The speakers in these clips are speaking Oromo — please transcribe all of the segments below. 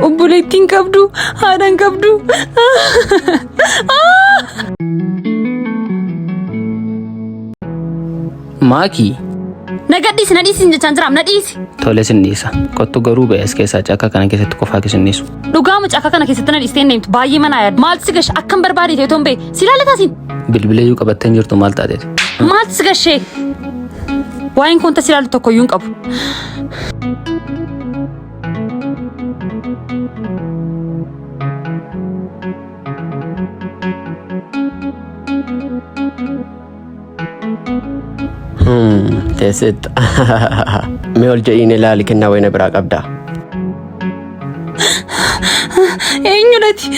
obboleettiin qabdu haadhaan qabdu. Maaki. Nagadhiisi nadhiisi jechaan jiraam nadhiisi. Tole sinniisa. Kottu garuu ba'ees keessaa cakka kana keessatti qofaa kisinniisu. Dhugaama cakka kana keessatti nadhiistee hin deemtu baay'ee manaa yaadu. Maaltu si gash akkam barbaade ta'e toon ba'e si ilaallataasin. Bilbileeyyuu qabattee jirtu maal taateeti? Maaltu si gashee? Waa'een kun tas ilaalu tokko iyyuu hin qabu. Teessit mee ol jedhiin ilaali kennaa wayna biraa qabdaa. Eenyudhati?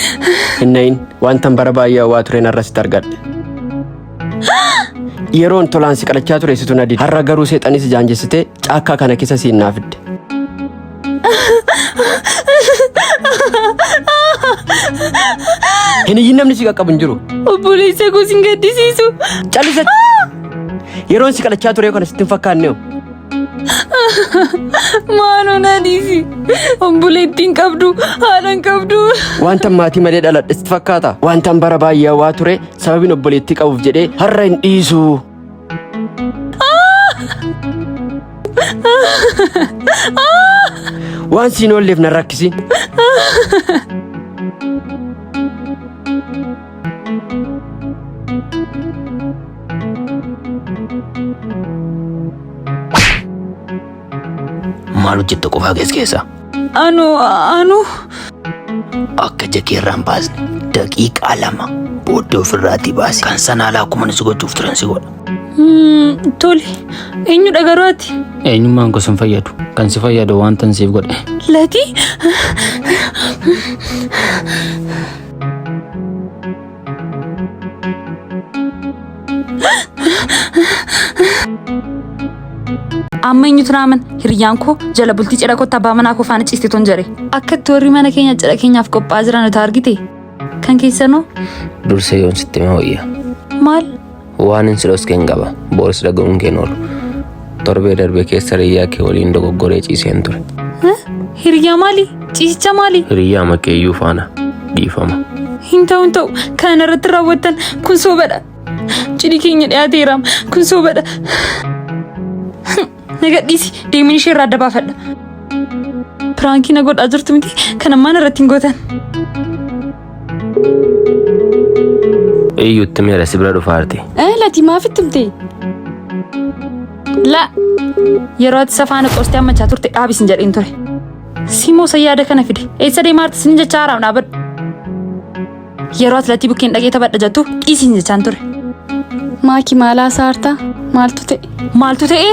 Hinnayin wantan bara baay'ee hawwaa tureen har'asitti argadhe. Yeroon tolaan si qalachaa ture situ nadii har'a garuu seexanis jaanjessitee caakkaa kana keessa siin naafidde. Hin iyyin namni si qaqqabu hin jiru. Obboleessa koo sin gaddisiisu. Callisa. Yeroon si qalachaa ture kana sitti hin fakkaanneewu. Maaloo nadhiisi. Obboleettiin qabdu haadhaan qabdu. Wantan maatii malee dhaladhe sitti fakkaata. Wantan bara baay'ee hawwaa ture sababiin obboleettii qabuuf jedhee har'a hin dhiisu. Waan siin oolleef na rakkisi. Maal hojjetta qofaa keessa? Anu. Akka jakeerraan baasne daqiiqaa 2 booddee ofirraatii baase kan sanaalaa akkuma nisi gochuuf turan si godha. Tole eenyu dhagaruati? Eenyummaan gosa hin fayyadu. Kan si fayyadu wantan siif godhe. Lati? Amma eenyutu naaman hiriyyaan koo jala bultii cidha kottaa abbaa manaa koo faana ciiste ton jere. Akka itti warri mana keenya cidha keenyaaf qophaa'aa jiran nuti argite. Kan keessanoo? Dursee yoon sitti hima wayya. Maal? Waan hin silos keen qaba. Booris dhagahuun keen oolu. Torbee darbee keessa hiriyyaa kee waliin dogoggoree ciiseen ture. Hiriyyaa maali? Ciisicha maali? Hiriyyaa makeeyyuu faana dhiifama. Hin ta'u kana irratti raawwattan kun soobadha. Cidhi keenya dhiyaateera kun soobadha. Nagadhiisi deemin ishee irraa adda baafadha. Piraankii na godhaa jirtu miti kan ammaan irratti hin gootan. Iyyuutti meera si bira dhufaarti. Lati maaf ittimte? La yeroo ati safaana qoostee ammachaa turte dhaabis hin jedhin ture. Simoo sayyaada kana fide eessa deemaarti sin jechaa haaraam dhaabadhu. Yeroo ati latii bukkeen dhaqee taphadha jettu dhiisiin jechaan ture. Maaki maalaa saartaa? Maaltu ta'e? Maaltu ta'e?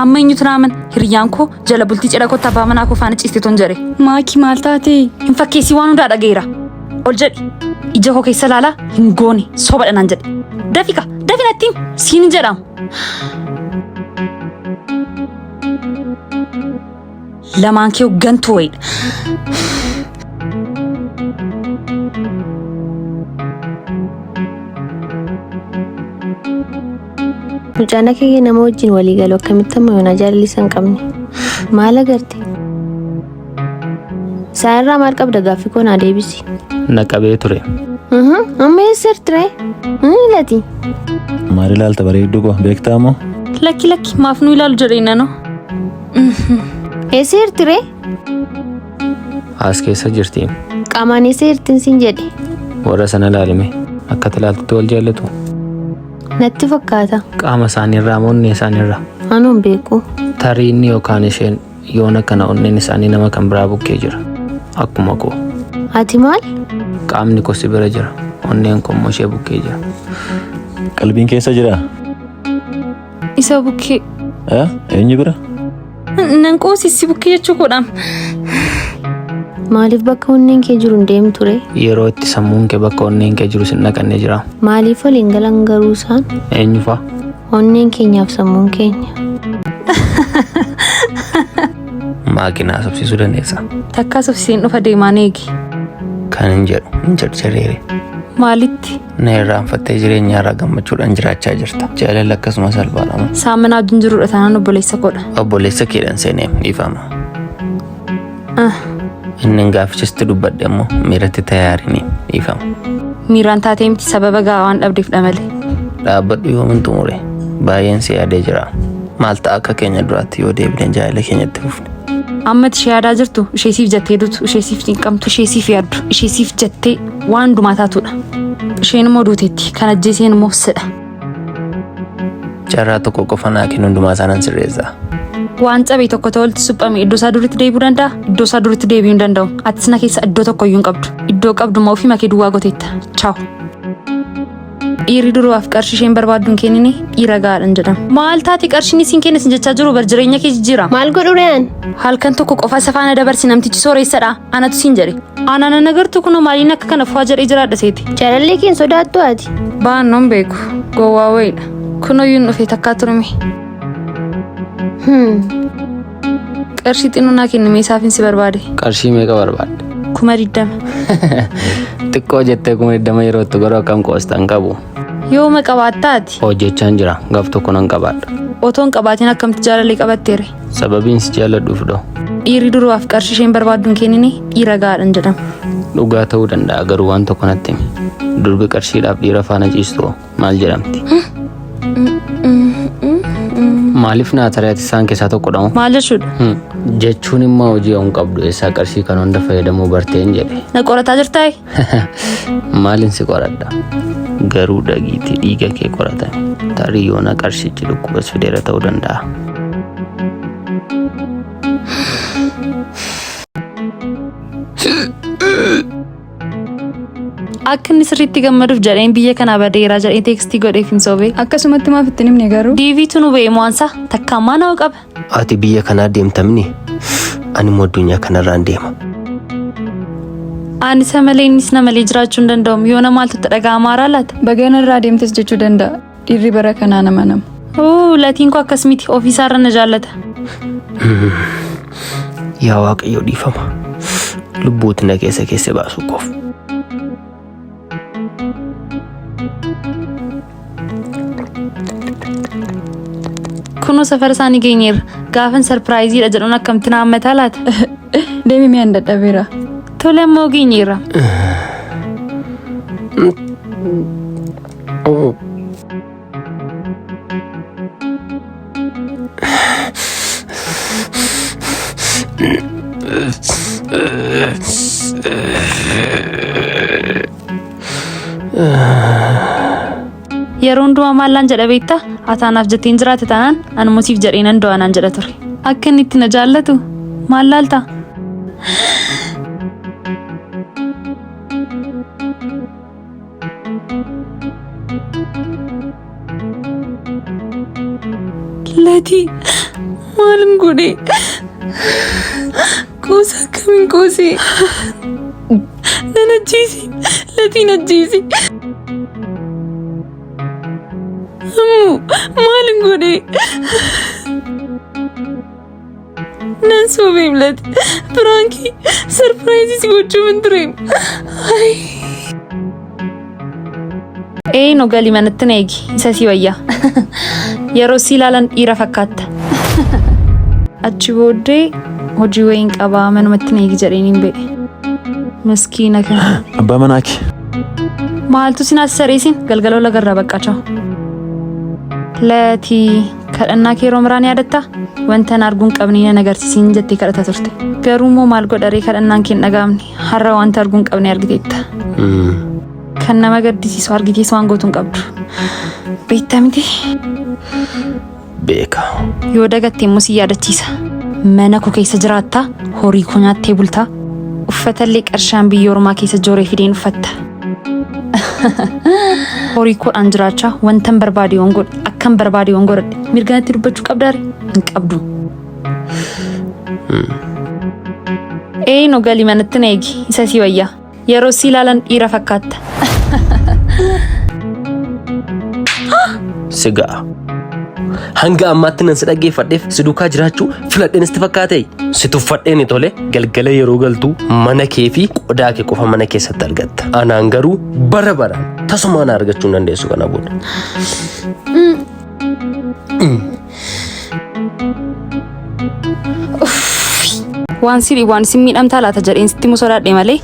Amma eenyutu naaman hiriyyaan koo jala bultii cidha kottaa abbaa manaa koo faana ciiste ton jere. Maaki maal taate? Hin fakkeessii waan hundaa dhageera. Ol jedhi ija koo keessa laalaa hin goone soobadha naan jedhe. Dafika dafinattiin siin jedhamu. Lamaan kee gantuu wayidha. Mucaan kee nama wajjin walii galuu akkamitti amma yoona jaalalliisa hin qabne? Maal agarte? Saayirraa maal qabda gaaffii koo naa deebisi. Na qabee ture. Amma eessa ture? Lati. Maal ilaalta bareedduu koo beektaa moo? Lakki maaf nu ilaalu jedheenna no? Eessa ture? As keessa jirti. Qaamaan eessa jirtin siin jedhe? Warra sana ilaalime akka ilaaltutti wal jaallatu. Natti fakkaata. Qaama isaaniirraa moo onnee isaaniirraa? Anuun beeku. Tarii inni yookaan isheen yoona kana onneen isaanii nama kan biraa bukkee jira. Akkuma koo. Ati maal? Qaamni koo si bira jira. Onneen koo immoo ishee bukkee jira. Qalbiin keessa jira? Isa bukkee. Eenyu bira? Nan qoosisi bukkee jechuu godham. Maaliif bakka onneen kee jiru hin deemu ture? Yeroo itti sammuun kee bakka onneen kee jiru sin naqannee jira. Maaliif waliin galan garuu isaan? Eenyu fa'a? Onneen keenyaaf sammuun keenya. Maakinaa sobsiisuu dandeessa. Takkaa sobsiiseen dhufa deemaan eegi. Kan hin jedhu hin jarjareere. Maalitti? Na irraanfattee jireenya irraa gammachuudhaan jiraachaa jirta. Jaalalli akkasuma salphaadhama. Saaminaa wajjin jiruudha taanaan obboleessa koodha. Obboleessa keedhan seenee dhiifama. Inni gaafichisti dubbadhe immoo miiratti tayaariin dhiifama. Miiraan taatee miti sababa gahaa waan dhabdeef dha malee. Dhaabbadhu yoomin xumure baay'een si yaadee jira. Maal ta'a akka keenya duraatti yoo deebineen jaalala keenyatti fufne. Amma ishee yaadaa jirtu isheesiif jettee duutu isheesiif cinqamtu isheesiif yaaddu isheesiif jettee waan hundumaa taatudha. Isheen immoo duuteetti kan ajjeeseen immoo sidha. Carraa tokko qofa naa kennu hundumaa isaanan sirreessaa. Waan cabee tokko ta'e walitti suphame iddoo isaa duritti deebi'uu danda'a. Iddoo isaa duritti deebi'uu hin danda'u. Atis na keessa iddoo tokko iyyuu hin qabdu. Iddoo qabdu immoo ofii makee duwwaa gooteetta. Chaaw. Dhiirri duruwaaf qarshii isheen barbaadduun kennini dhiira gaadhan jedhama. Maal taati qarshiin isiin kennis jechaa jiru bar jireenya kee jijjiira. Maal godhu re'aan? Halkan tokko qofa safaana dabarsi namtichi sooressadha. Anatu siin jedhe. Anaan nagartu kunoo maaliin akka kana fu'aa jedhee jiraadha seeti. Jaalallee keen sodaattu ati? Baannoon beeku. Gowwaa wayiidha. Kunoo yuun dhufee takkaa turme. Qarshii xinnoo naa kenname isaafin si barbaade. Qarshii meeqa barbaadde? 20. Xiqqoo jettee 20 yeroo itti garuu akkam qoostan qabu. Yooma qabaattaati. Hojjechaan jira gaaf tokko nan qabaadha. Otoon qabaatiin akkamitti jaalallee qabatteere. Sababiin si jaaladhuuf dho. Dhiirri duruwaaf qarshii isheen barbaadduun kennini dhiira gaadhan jedhama. Dhugaa ta'uu danda'a garuu waan tokko natti himi. Durbi qarshiidhaaf dhiira faana ciistu maal jedhamti? Maaliif naa tareeti isaan keessaa tokko dhamu? Maal jechuudha? Jechuun immoo hojii hin qabdu eessaa qarshii kan hunda fayyadamuu barteen jedhe. Na qorataa jirtaayi? Maalin si qoradha? Garuu dhagiitii dhiiga kee qoratame. Tarii yoona qarshichi dhukkubas fideera ta'uu danda'a. Akka inni sirriitti gammaduuf jedheen biyya kanaa badeeraa jedhee teekstii godheef hin soobee. Akkasumatti maaf itti himne garuu? Diiviitu nu ba'e mo'ansa takka ammaa nama qaba. Ati biyya kanaa deemtamni ani immoo addunyaa kanarraan deema. Ani isa malee innis na malee jiraachuu hin danda'u. Yoo namaaltu itti dhaga'amaa laata? Bagana irraa deemtes jechuu danda'a. Dhiirri bara kanaa nama nama. Latiin koo akkas miti ofiisaarra na jaallata. Yaa Waaqayyo dhiifama. Lubbuuti na keessa baasuu qof. Kunoo safara isaanii geenyeerra. Gaafan sarpiraayiziidha jedhuun akkamitti na hammataa laata? Deemi mi'aan dadhabeera. Tole ammoo geenyeerra. Yeroo hundumaa maallaan jedha beektaa? Ataanaaf jettiin jiraate taanaan ani musiif jedhee nan do'anaan jedha ture. Akka inni itti na jaallatu maal laalta? Latii maalin godhe? Kuusa akkamiin kuuse? Nan ajjeesi. Latiin ajjeesi. Maalin godhe? Nan sobeem lati. Firankii sarpiraayizii si gochuu hin tureem. No galii manatti na eegi. Isa si wayyaa. Yeroo si ilaalan dhiira fakkaatta. Achi booddee hojii wayiin qabaa manumatti na eegi jedheen hin be'e. Miskiina kana. Abbaa manaaki. Maaltu si naas sareesin galgaloo lagarraa baqqachaa. Latii kadhannaa kee yeroo miraan yaadatta? Wanta na arguun qabnee na agarsiisiin jettee kadhata turte. Garuu immoo maal godharee kadhannaan kee hin dhaga'amne har'a wanta arguun qabne argiteetta. Kan nama gaddisiisu argitees waan gootu hin qabdu. Beektaa miti? Beeka. Yoo dagatte immoo si yaadachiisa. Mana koo keessa jiraattaa? Horii koo nyaattee bultaa? Uffatallee qarshaan biyya ormaa keessa jooree fideen uffatta. Horii koodhaan jiraachaa wantan barbaade waan godhe akkan barbaade waan godhe mirganatti dubbachuu qabdaare hin qabdu. No galii manatti na eegi isa si wayyaa. Yeroo si ilaalan dhiira fakkaatta. Sigaa. Hanga ammaatti nan si dhaggeeffadheef si duukaa jiraachuu filadheen itti fakkaate. Si tuffadheen tole galgala yeroo galtuu mana kee fi qodaa kee qofa mana keessatti argatta. Anaan garuu bara baraan tasumaan argachuu hin dandeessu kana booda. Waan sirii waan si miidhamtaa laata jedheen sitti mu sodaadhe malee.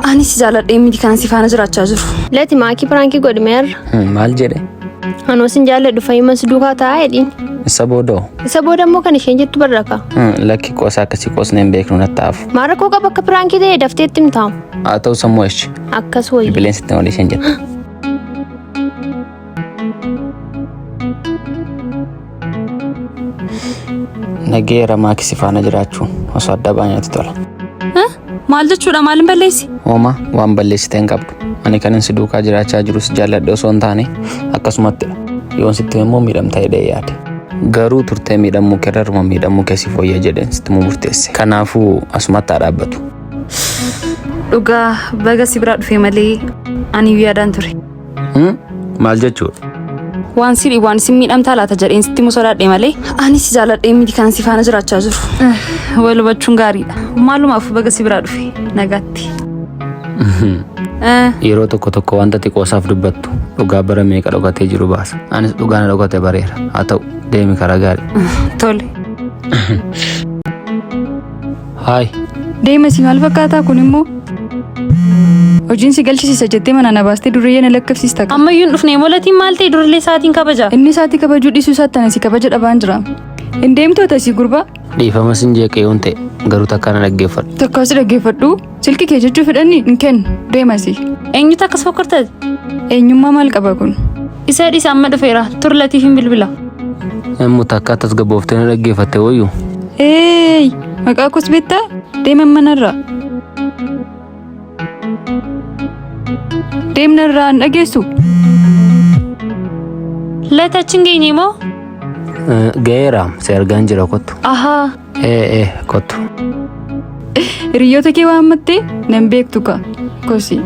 Ani si jaaladhee miti kana si faana jiraachaa jiru. Lati maakii pirankii godhimeerra. Maal jedhe? Anoo sin jaalladhu fayyimas duukaa taa'aa jedhiin. Isa boodoo? Isa booda immoo kan isheen jettu barraka. Lakki qoosa akkasii qoosnee hin beeknu natti hafu. Maara koo qaba akka pirankii ta'e dafteetti himtaa'u. Haa ta'u sammuu eechi. Akkas wayii. Bileensitti malee isheen jette. Nageera maakii si faana jiraachuun osoo adda baay'eetti tola. Maal jechuudha maalin balleessi? Hooma waan balleessite hin qabdu. Ani kanin si duukaa jiraachaa jirus jaalladhe osoo hin taane akkasumattidha. Yoon sitti immoo miidhamta jedhee yaade. Garuu turtee miidhamuu keerraruma miidhamuu keessi fooyyee jedheen sitti murteesse. Kanaafuu asumatti haa dhaabbatu. Dhugaa baga si biraa dhufee malee ani yaadaan ture. Maal jechuudha? Waan sirii waan si miidhamtaa laata jedheen sitti mu sodaadhe malee ani si jaaladhee miti kana si faana jiraachaa jiru. Wal hubachuun gaariidha. Maalumaaf baga si biraa dhufe nagaatti. Yeroo tokko tokko wanta xiqqoosaaf dubbattu dhugaa bara meeqa dhokatee jiru baasa. Anis dhugaa na dhokate bareera. Haa ta'u deemi karaa gaarii. Tole. Haay. Deema si maal fakkaataa kun immoo? Hojiin si galchisiisa jettee mana na baastee durriyyee na lakkabsiista. Ammayyuun dhufnee molatiin maal ta'e durrilee isaatiin kabaja. Inni isaatii kabajuu dhiisuu isaatti ana si kabaja dhabaan jira. Hin deemtoota si gurbaa? Dhiifama sin jeeqee yoon ta'e garuu takka na dhaggeeffadhu. Takka si dhaggeeffadhu silkii kee jechuu fedhanni hin kennu deemasi. Eenyutu akkas fokkortati? Eenyummaa maal qaba kun? Isa dhiisa amma dhufeera turlatiif hin bilbila. Yemmuu takka tasgabbooftee na dhaggeeffatte wayyuu. Maqaa kos beektaa? Deeman manarraa. Deemnarraa hin dhageessu? Lati achi hin geenye moo? Ga'eera si argaan jira kottu. Ahaa. Kottu. Hiriyoota kee waammattee nan beektu ka kosi.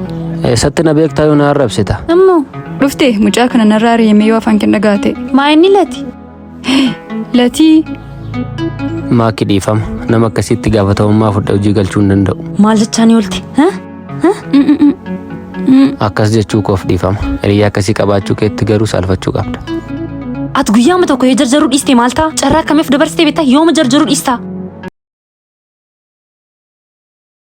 Eessatti na beektaa yoo na arrabsita? Ammoo. Dhuftee mucaa kana narraa ari'amee yoo afaan kenna gaate. Maa inni lati? Latii. Maakii dhiifama nama akkasitti gaafatamummaa fudhee hojii galchuu hin danda'u. Maal jechaan oolti? Akkas jechuu koof dhiifama. Hiriyaa akkasii qabaachuu keetti garuu saalfachuu qabda. Ati guyyaama tokko yoo jarjaruu dhiiste maal ta'a? Carraa akkamiif dabarsitee beektaa yooma jarjaruu dhiistaa?